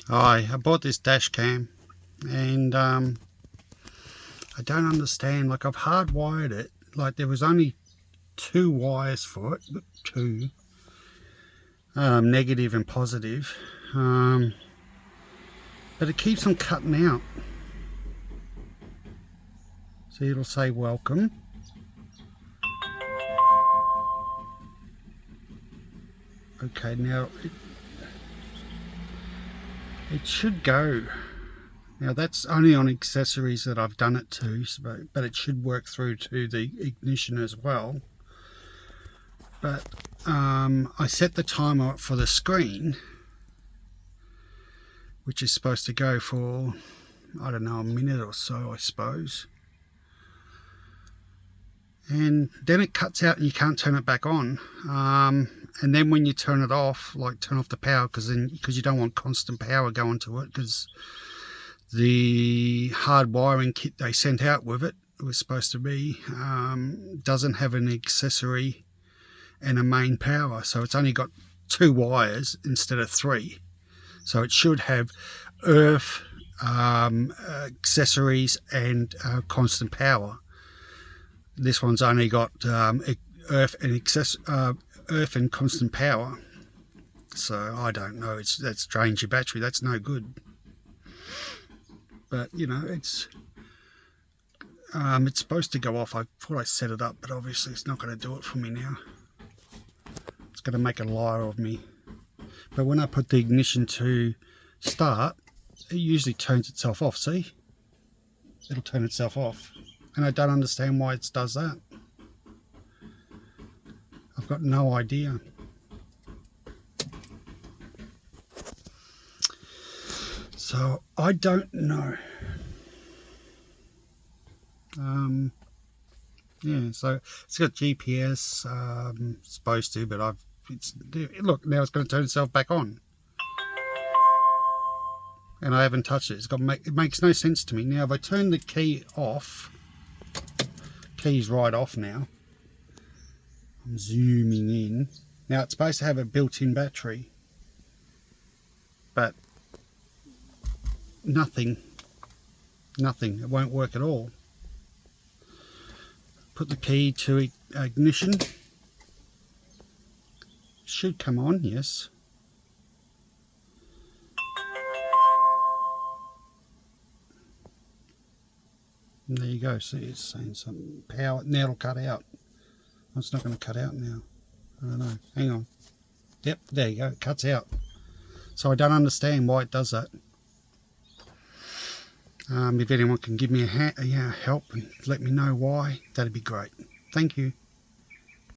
Hi, I bought this dash cam and I don't understand, like I've hardwired it, like there was only two wires for it, two, negative and positive, but it keeps on cutting out. See, it'll say welcome. Okay, now it should go. Now that's only on accessories that I've done it to, but it should work through to the ignition as well. But I set the timer for the screen, which is supposed to go for, I don't know, a minute or so, I suppose. And then it cuts out and you can't turn it back on. And then when you turn it off, like turn off the power, because you don't want constant power going to it, because the hard wiring kit they sent out with it was supposed to be doesn't have an accessory and a main power, so it's only got two wires instead of three. So it should have earth, accessories and constant power. This one's only got earth and constant power. So I don't know, that's drains your battery. That's no good. But you know, it's supposed to go off. I thought I set it up, but obviously it's not going to do it for me now. It's going to make a liar of me. But when I put the ignition to start, it usually turns itself off. See, it'll turn itself off, and I don't understand why it does that. I've got no idea. So I don't know. Yeah, so it's got GPS, supposed to, but look, now it's going to turn itself back on, and I haven't touched it. It makes no sense to me. Now if I turn the key off, key's right off now. I'm zooming in. Now it's supposed to have a built-in battery, but nothing, it won't work at all. Put the key to ignition, should come on, yes. And there you go, see, it's saying some power. Now it'll cut out. It's not going to cut out now. I don't know, hang on. Yep, there you go, it cuts out. So I don't understand why it does that. If anyone can give me a help and let me know why, that'd be great. Thank you.